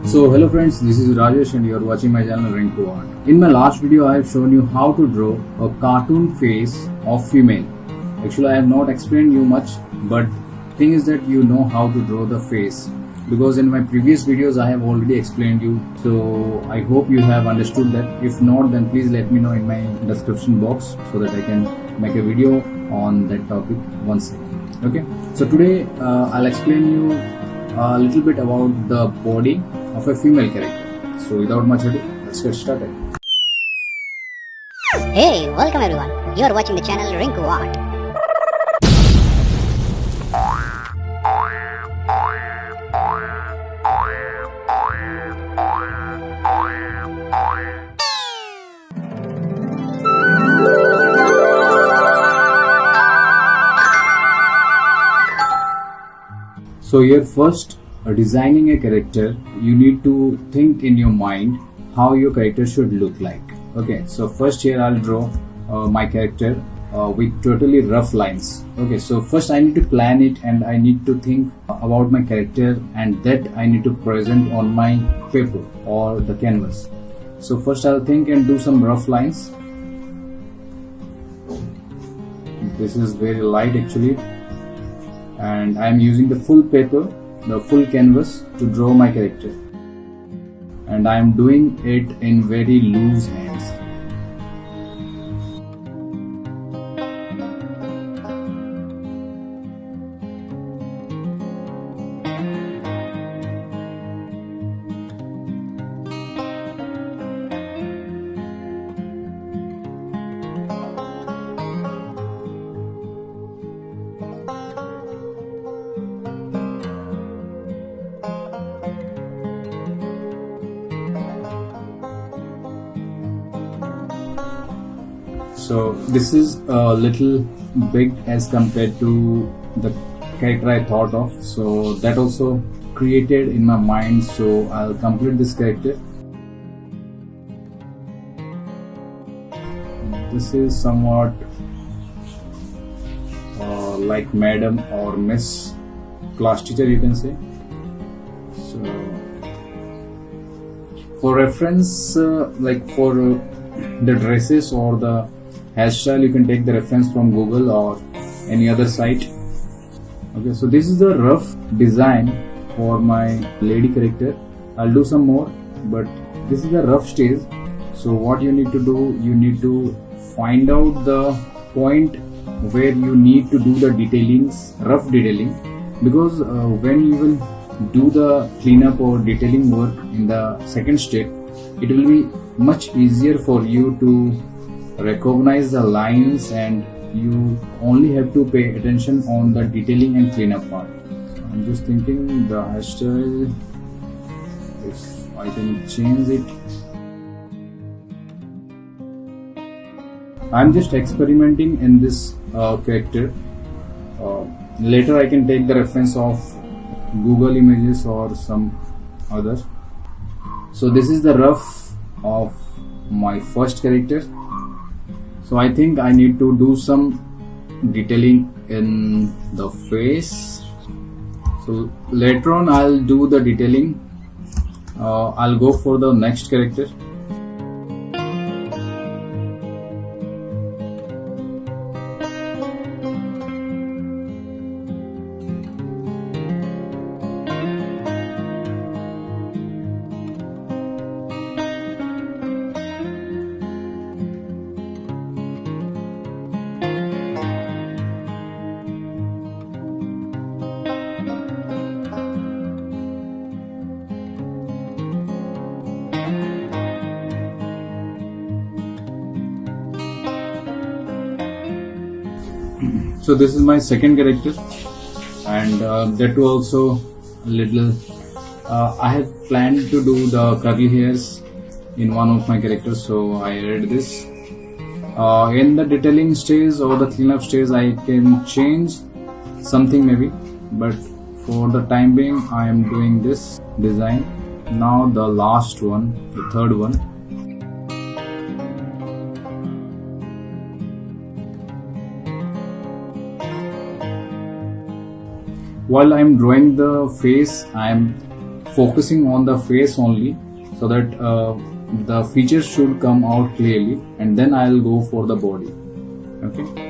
So hello friends, this is Rajesh and you are watching my channel Rinku Art. In my last video I have shown you how to draw a cartoon face of female. Actually I have not explained you much, but thing is that you know how to draw the face because in my previous videos I have already explained you. So I hope you have understood that. If not, then please let me know in my description box so that I can make a video on that topic once again. Okay, so today I'll explain you a little bit about the body of a female character. So without much ado, let's get started. Hey, welcome everyone. You are watching the channel Rinku Art. So here first, designing a character, you need to think in your mind how your character should look like. Okay, so first here I'll draw my character with totally rough lines. Okay, so first I need to plan it and I need to think about my character, and that I need to present on my paper or the canvas. So first I'll think and do some rough lines. This is very light actually, and I am using the full paper, the full canvas to draw my character, and I am doing it in very loose hands. So this is a little big as compared to the character I thought of, so that also created in my mind. So I'll complete this character. This is somewhat like Madam or Miss class teacher, you can say. So for reference, like for the dresses or the hairstyle, you can take the reference from Google or any other site. Okay, so this is the rough design for my lady character. I'll do some more, but this is the rough stage. So what you need to do, you need to find out the point where you need to do the detailings, rough detailing, because when you will do the cleanup or detailing work in the second step, it will be much easier for you to recognize the lines, and you only have to pay attention on the detailing and cleanup part. So I'm just thinking the hairstyle, if I can change it. I'm just experimenting in this character. Later I can take the reference of Google Images or some other. So this is the rough of my first character. So I think I need to do some detailing in the face. So later on I'll do the detailing. I'll go for the next character. So this is my second character, and that too also a little. I had planned to do the curly hairs in one of my characters, so I added this. In the detailing stage or the cleanup stage, I can change something maybe, but for the time being, I am doing this design. Now the last one, the third one. While I am drawing the face, I am focusing on the face only, so that the features should come out clearly, and then I'll go for the body. Okay.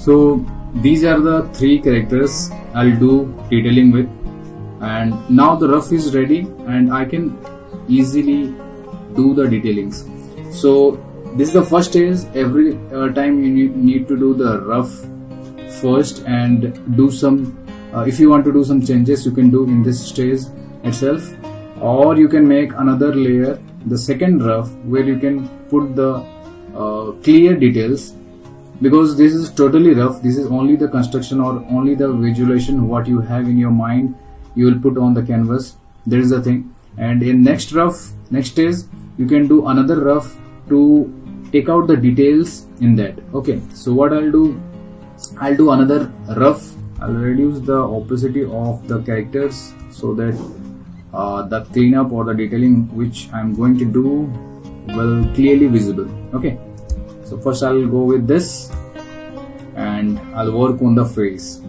So these are the three characters I'll do detailing with, and now the rough is ready and I can easily do the detailings. So this is the first stage. Every time you need to do the rough first and do some if you want to do some changes, you can do in this stage itself, or you can make another layer, the second rough, where you can put the clear details, because this is totally rough. This is only the construction or only the visualization what you have in your mind you will put on the canvas. That is the thing. And in next stage, you can do another rough to take out the details in that. Okay, so what I'll do another rough. I'll reduce the opacity of the characters so that the cleanup or the detailing which I'm going to do will clearly visible. Okay, so first I'll go with this and I'll work on the face.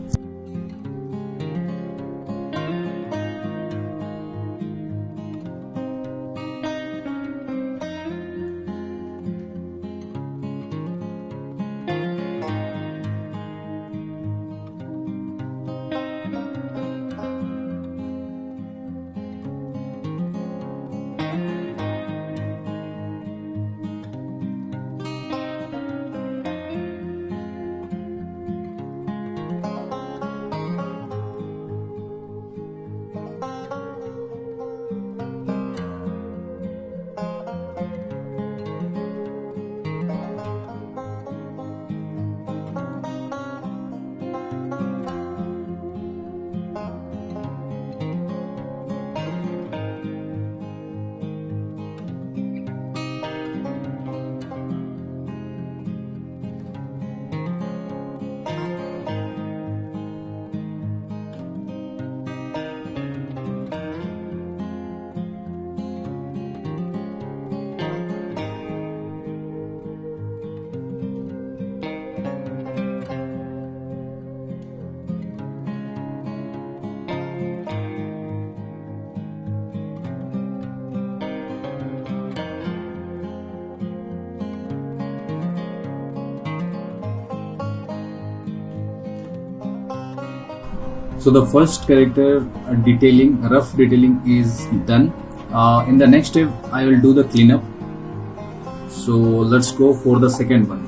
So the first character rough detailing is done. In the next step, I will do the cleanup. So let's go for the second one.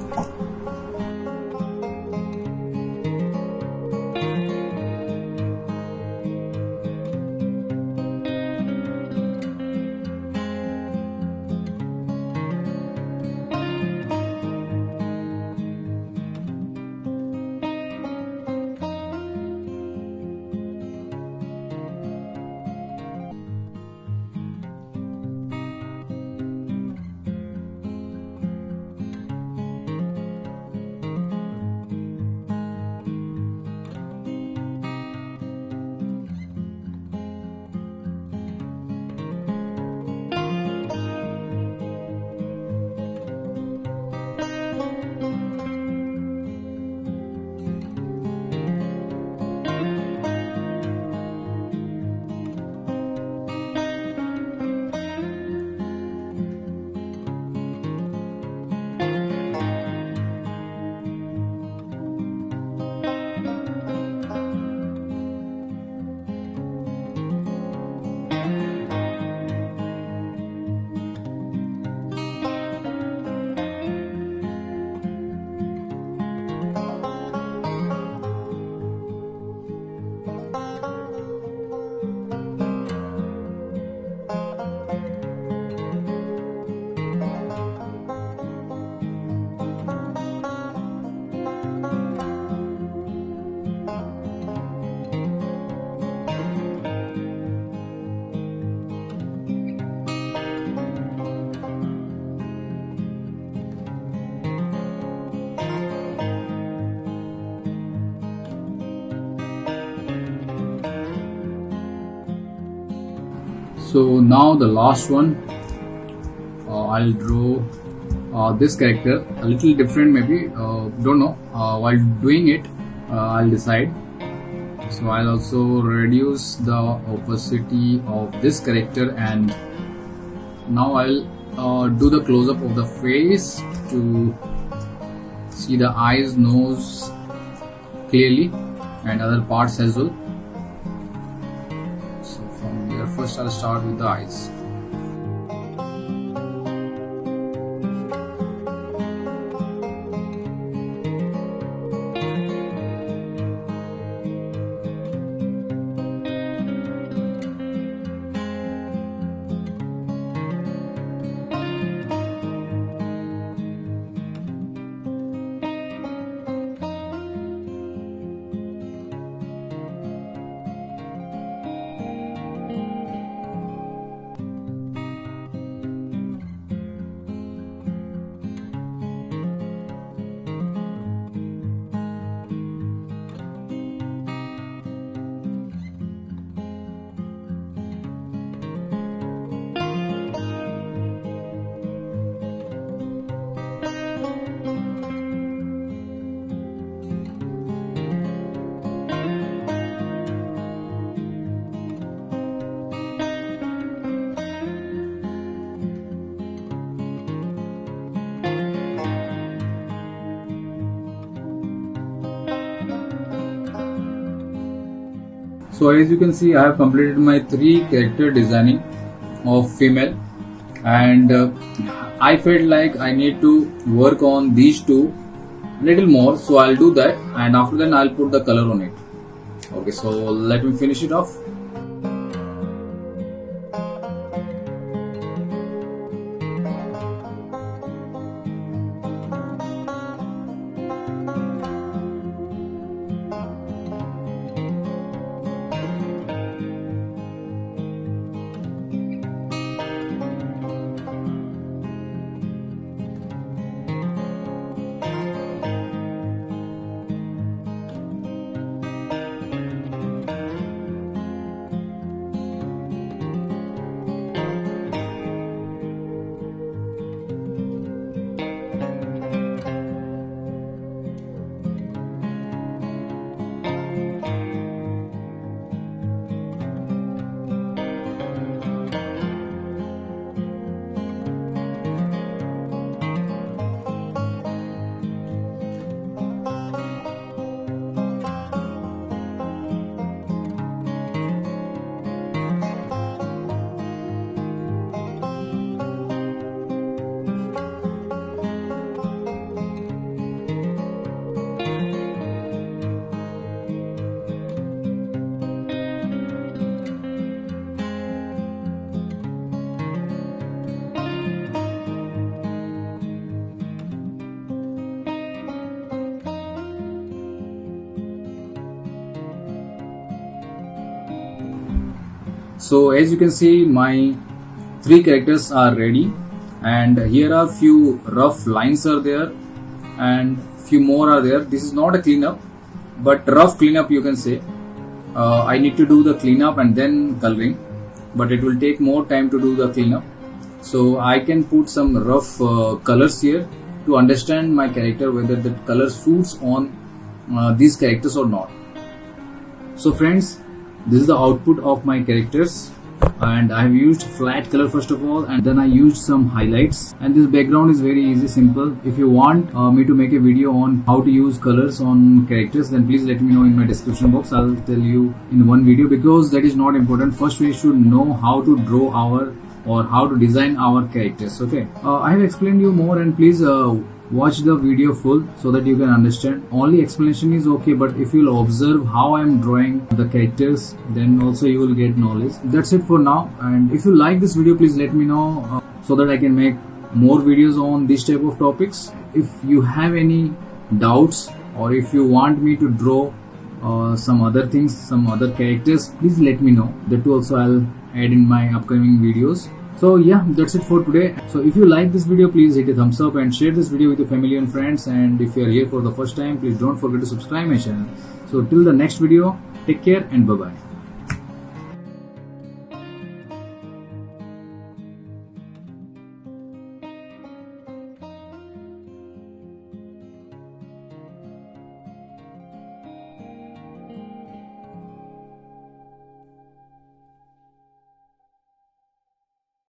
So now the last one, I'll draw this character a little different, maybe don't know, while doing it I'll decide. So I'll also reduce the opacity of this character, and now I'll do the close-up of the face to see the eyes, nose clearly, and other parts as well. So from here, first I'll start with the eyes. So as you can see, I have completed my 3 character designing of female, and I felt like I need to work on these 2 little more, so I'll do that, and after that I'll put the color on it. Okay, so let me finish it off. So as you can see, my 3 characters are ready, and here are few rough lines are there and few more are there. This is not a cleanup, but rough cleanup you can say. I need to do the cleanup and then coloring, but it will take more time to do the cleanup. So I can put some rough colors here to understand my character, whether the color suits on these characters or not. So friends, this is the output of my characters, and I have used flat color first of all, and then I used some highlights, and this background is very easy, simple. If you want me to make a video on how to use colors on characters, then please let me know in my description box. I'll tell you in one video, because that is not important. First we should know how to draw our or how to design our characters. Okay, I have explained you more, and please watch the video full so that you can understand. Only explanation is okay, but if you'll observe how I am drawing the characters, then also you will get knowledge. That's it for now, and if you like this video, please let me know so that I can make more videos on this type of topics. If you have any doubts, or if you want me to draw some other things, some other characters, please let me know. That also I'll add in my upcoming videos. So yeah, that's it for today. So if you like this video, please hit a thumbs up and share this video with your family and friends. And if you are here for the first time, please don't forget to subscribe my channel. So till the next video, take care and bye bye.